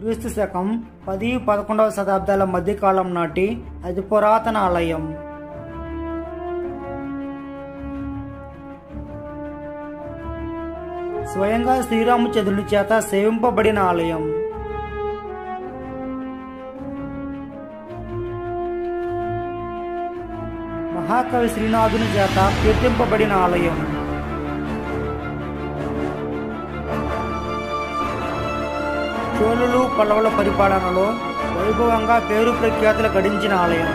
క్రీస్తు శకం 10-11వ శతాబ్దాల మధ్యకాలం నాటి అతి పురాతన ఆలయం. స్వయంగా శ్రీరామచంద్రుని చేత సేవింపబడిన ఆలయం. మహాకవి శ్రీనాథుని చేత కీర్తింపబడిన ఆలయం. చోళులు పల్లవుల పరిపాలనలో వైభవంగా పేరు ప్రఖ్యాతులు గడించిన ఆలయం.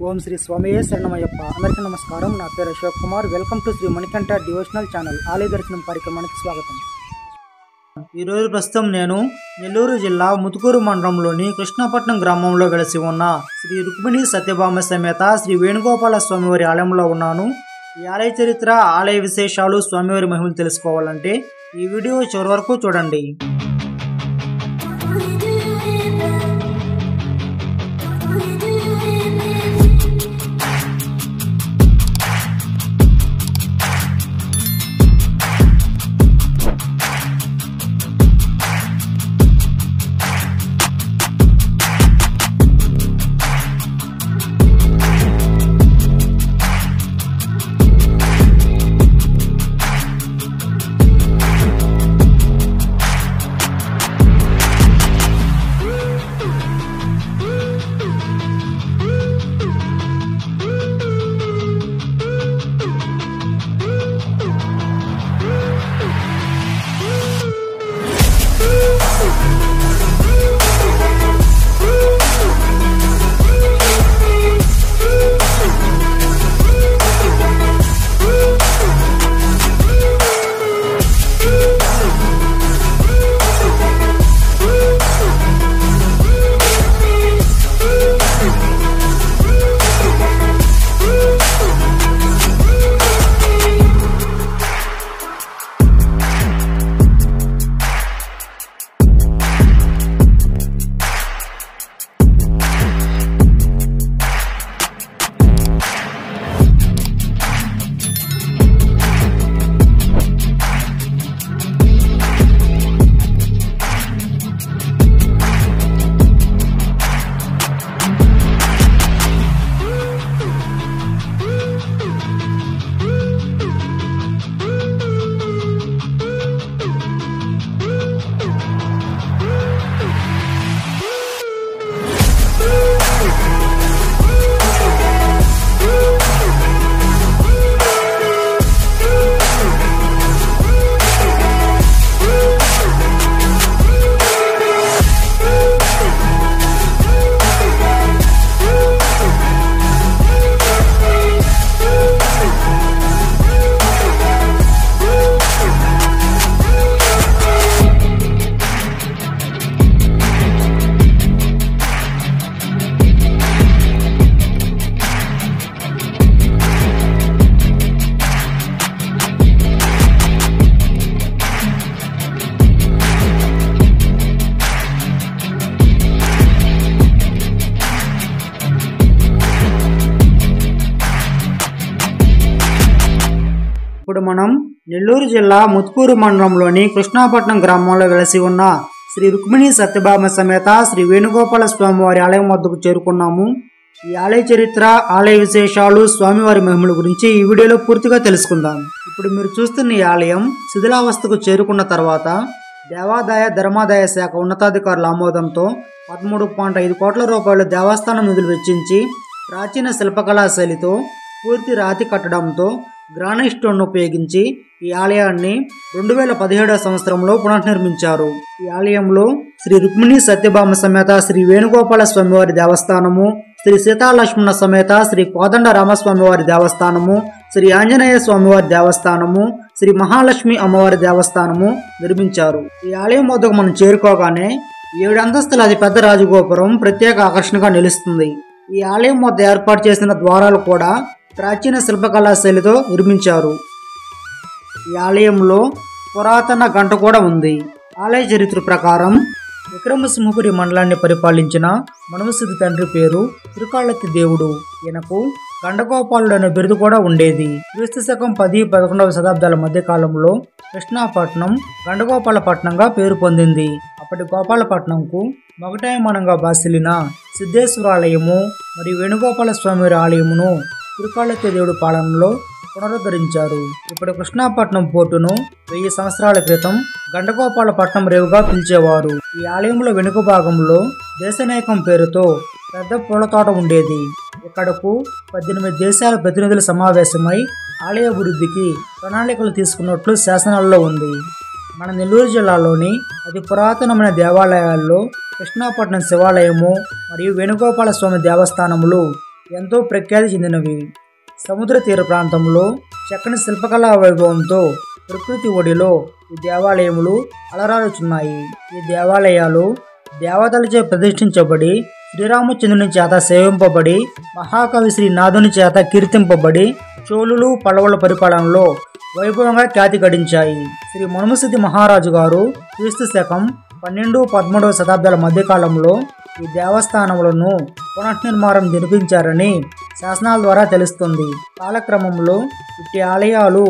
ఓం శ్రీ స్వామియే శరణమయ్యప్ప. అందరికీ నమస్కారం. నా పేరు Ashok Kumar. Welcome to Shri Manikanta devotional channel. ఆలయ దర్శనం కార్యక్రమానికి స్వాగతం. ఈరోజు ప్రస్తుతం నేను నెల్లూరు జిల్లా ముతుకూరు మండలంలోని కృష్ణపట్నం గ్రామంలో వెలసి ఉన్న శ్రీ రుక్మిణి సత్యభామ సమేత శ్రీ వేణుగోపాల స్వామివారి ఆలయంలో ఉన్నాను. ఈ ఆలయ చరిత్ర, ఆలయ విశేషాలు, స్వామివారి మహిమలు తెలుసుకోవాలంటే ఈ వీడియో చివరి వరకు చూడండి. ఇప్పుడు మనం నెల్లూరు జిల్లా ముత్కూరు మండలంలోని కృష్ణాపట్నం గ్రామంలో వెలసి ఉన్న శ్రీ రుక్మిణీ సత్యభామ సమేత శ్రీ వేణుగోపాల స్వామివారి ఆలయం వద్దకు చేరుకున్నాము. ఈ ఆలయ చరిత్ర, ఆలయ విశేషాలు, స్వామివారి మహిమల గురించి ఈ వీడియోలో పూర్తిగా తెలుసుకుందాం. ఇప్పుడు మీరు చూస్తున్న ఈ ఆలయం శిథిలావస్థకు చేరుకున్న తర్వాత దేవాదాయ ధర్మాదాయ శాఖ ఉన్నతాధికారుల ఆమోదంతో 13.5 కోట్ల రూపాయలు దేవస్థానం నిధులు వెచ్చించి ప్రాచీన శిల్పకళా శైలితో పూర్తి రాతి కట్టడంతో గ్రానైట్ స్టోన్ ఉపయోగించి ఈ ఆలయాన్ని 2017 సంవత్సరంలో పునర్నిర్మించారు. ఈ ఆలయంలో శ్రీ రుక్మిణీ సత్యభామ సమేత శ్రీ వేణుగోపాల స్వామివారి దేవస్థానము, శ్రీ సీతాలక్ష్మణ సమేత శ్రీ కోదండ రామస్వామివారి దేవస్థానము, శ్రీ ఆంజనేయ స్వామివారి దేవస్థానము, శ్రీ మహాలక్ష్మి అమ్మవారి దేవస్థానము నిర్మించారు. ఈ ఆలయం వద్దకు మనం చేరుకోగానే 7 అంతస్తుల అతి పెద్ద రాజగోపురం ప్రత్యేక ఆకర్షణగా నిలుస్తుంది. ఈ ఆలయం వద్ద ఏర్పాటు చేసిన ద్వారాలు కూడా ప్రాచీన శిల్పకళా శైలితో నిర్మించారు. ఈ ఆలయంలో పురాతన గంట కూడా ఉంది. ఆలయ చరిత్ర ప్రకారం విక్రమసింహపురి మండలాన్ని పరిపాలించిన మనుమసిద్ధి తండ్రి పేరు త్రికాళత్తి దేవుడు. ఈయనకు గండగోపాలుడు అనే బిరుదు కూడా ఉండేది. క్రీస్తు శకం 10-11వ శతాబ్దాల మధ్య కాలంలో కృష్ణాపట్నం గండగోపాలపట్నంగా పేరు పొందింది. అప్పటి గోపాలపట్నంకు మొగటాయమానంగా బాసిలిన సిద్ధేశ్వరాలయము మరియు వేణుగోపాల స్వామివారి ఆలయమును త్రికాళత్తి దేవుడు పాలనలో పునరుద్ధరించారు. ఇప్పుడు కృష్ణాపట్నం పోర్టును 1000 సంవత్సరాల క్రితం గండగోపాలపట్నం రేవుగా పిలిచేవారు. ఈ ఆలయంలో వెనుక భాగంలో దేశనాయకం పేరుతో పెద్ద పూల తోట ఉండేది. ఇక్కడకు 18 దేశాల ప్రతినిధులు సమావేశమై ఆలయ అభివృద్ధికి ప్రణాళికలు తీసుకున్నట్లు శాసనాల్లో ఉంది. మన నెల్లూరు జిల్లాలోని అతి పురాతనమైన దేవాలయాల్లో కృష్ణాపట్నం శివాలయము మరియు వేణుగోపాల స్వామి దేవస్థానములు ఎంతో ప్రఖ్యాతి చెందినవి. సముద్ర తీర ప్రాంతంలో చక్కని శిల్పకళా వైభవంతో ప్రకృతి ఒడిలో ఈ దేవాలయములు అలరారుచున్నాయి. ఈ దేవాలయాలు దేవతలచే ప్రతిష్ఠించబడి శ్రీరామచంద్రుని చేత సేవింపబడి మహాకవి శ్రీ నాథుని చేత కీర్తింపబడి చోళులు పల్లవుల పరిపాలనలో వైభవంగా ఖ్యాతి గడించాయి. శ్రీ మనుమసిద్ధి మహారాజు గారు క్రీస్తు శకం 12-13వ శతాబ్దాల మధ్యకాలంలో ఈ దేవస్థానములను పునర్నిర్మాణం జరిపించారని శాసనాల ద్వారా తెలుస్తుంది. కాలక్రమంలో ఇట్టి ఆలయాలు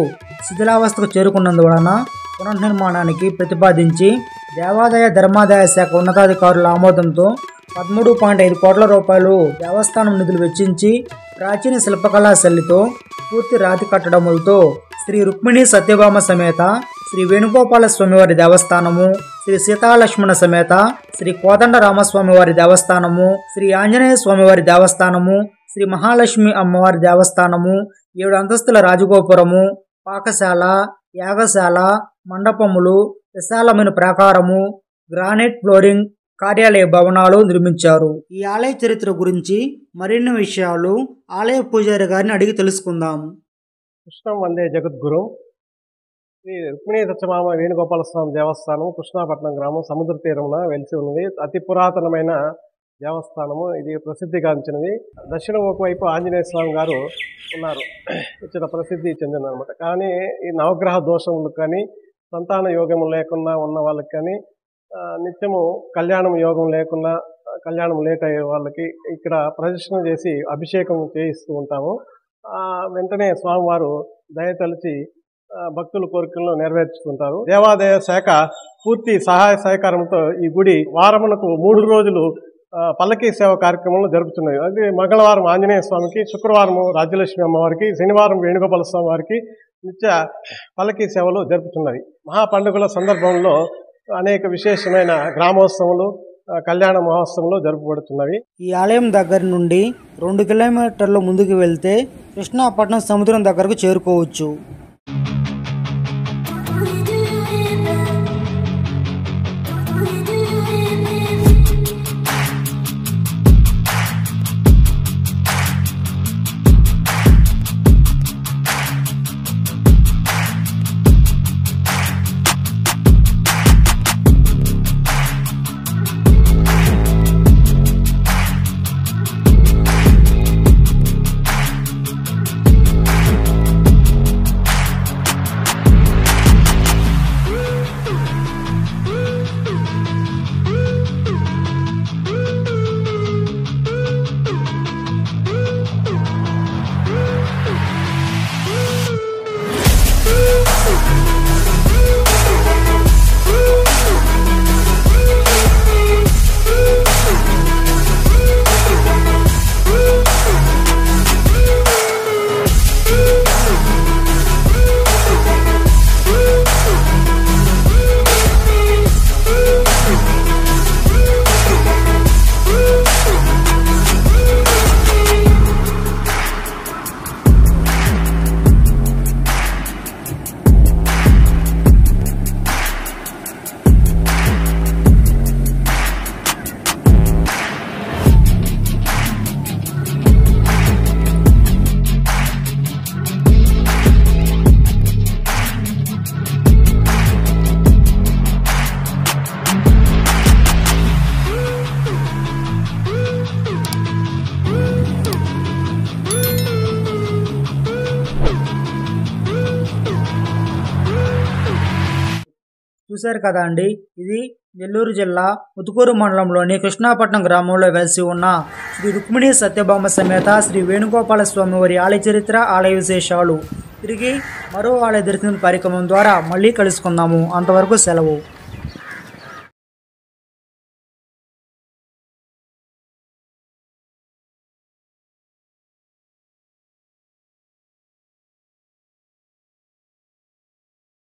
శిథిలావస్థకు చేరుకున్నందువలన పునర్నిర్మాణానికి ప్రతిపాదించి దేవాదాయ ధర్మాదాయ శాఖ ఉన్నతాధికారుల ఆమోదంతో 13.5 కోట్ల రూపాయలు దేవస్థానం నిధులు వెచ్చించి ప్రాచీన శిల్పకళా శైలితో పూర్తి రాతి కట్టడములతో శ్రీ రుక్మిణీ సత్యభామ సమేత శ్రీ వేణుగోపాల స్వామివారి దేవస్థానము, శ్రీ సీతాలక్ష్మణ సమేత శ్రీ కోదండ రామస్వామివారి దేవస్థానము, శ్రీ ఆంజనేయ స్వామివారి దేవస్థానము, శ్రీ మహాలక్ష్మి అమ్మవారి దేవస్థానము, 7 అంతస్తుల రాజగోపురము, పాకశాల, యాగశాల, మండపములు, విశాలమైన ప్రాకారము, గ్రానైట్ ఫ్లోరింగ్, కార్యాలయ భవనాలు నిర్మించారు. ఈ ఆలయ చరిత్ర గురించి మరిన్ని విషయాలు ఆలయ పూజారి గారిని అడిగి తెలుసుకుందాం. కృష్ణం వందే జగద్గురు. శ్రీ రుక్మిణీ సత్యభామ వేణుగోపాల స్వామి దేవస్థానం కృష్ణాపట్నం గ్రామం సముద్ర తీరంలో వెలిసి ఉన్నది. అతి పురాతనమైన దేవస్థానము. ఇది ప్రసిద్ధిగాంచినది. దక్షిణ వైపు ఆంజనేయ స్వామి గారు ఉన్నారు. ఇచ్చిన ప్రసిద్ధి చెందిందనమాట. కానీ ఈ నవగ్రహ దోషములు కానీ, సంతాన యోగము లేకుండా ఉన్న వాళ్ళకి కానీ, నిత్యము కళ్యాణం యోగం లేకుండా కళ్యాణం లేట్ అయ్యే వాళ్ళకి ఇక్కడ ప్రదర్శన చేసి అభిషేకం చేయిస్తూ ఉంటాము. వెంటనే స్వామివారు దయతలిచి భక్తుల కోరికలను నెరవేర్చుకుంటారు. దేవాదాయ శాఖ పూర్తి సహాయ సహకారంతో ఈ గుడి వారమునకు 3 రోజులు పల్లకీ సేవ కార్యక్రమాలు జరుపుతున్నాయి. అది మంగళవారం ఆంజనేయ స్వామికి, శుక్రవారం రాజ్యలక్ష్మి అమ్మవారికి, శనివారం వేణుగోపాల స్వామి వారికి నిత్య పల్లకీ సేవలు జరుపుతున్నవి. మహాపండుగల సందర్భంలో అనేక విశేషమైన గ్రామోత్సవాలు, కళ్యాణ మహోత్సవంలో జరుపబడుతున్నవి. ఈ ఆలయం దగ్గర నుండి 2 కిలోమీటర్ల ముందుకు వెళ్తే కృష్ణాపట్నం సముద్రం దగ్గరకు చేరుకోవచ్చు. చూశారు కదా అండి, ఇది నెల్లూరు జిల్లా ముతుకూరు మండలంలోని కృష్ణాపట్నం గ్రామంలో వెలిసి ఉన్న శ్రీ రుక్మిణీ సత్యభామ సమేత శ్రీ వేణుగోపాల స్వామి వారి ఆలయ చరిత్ర, ఆలయ విశేషాలు. తిరిగి మరో ఆలయ దర్శనం కార్యక్రమం ద్వారా మళ్ళీ కలుసుకుందాము. అంతవరకు సెలవు.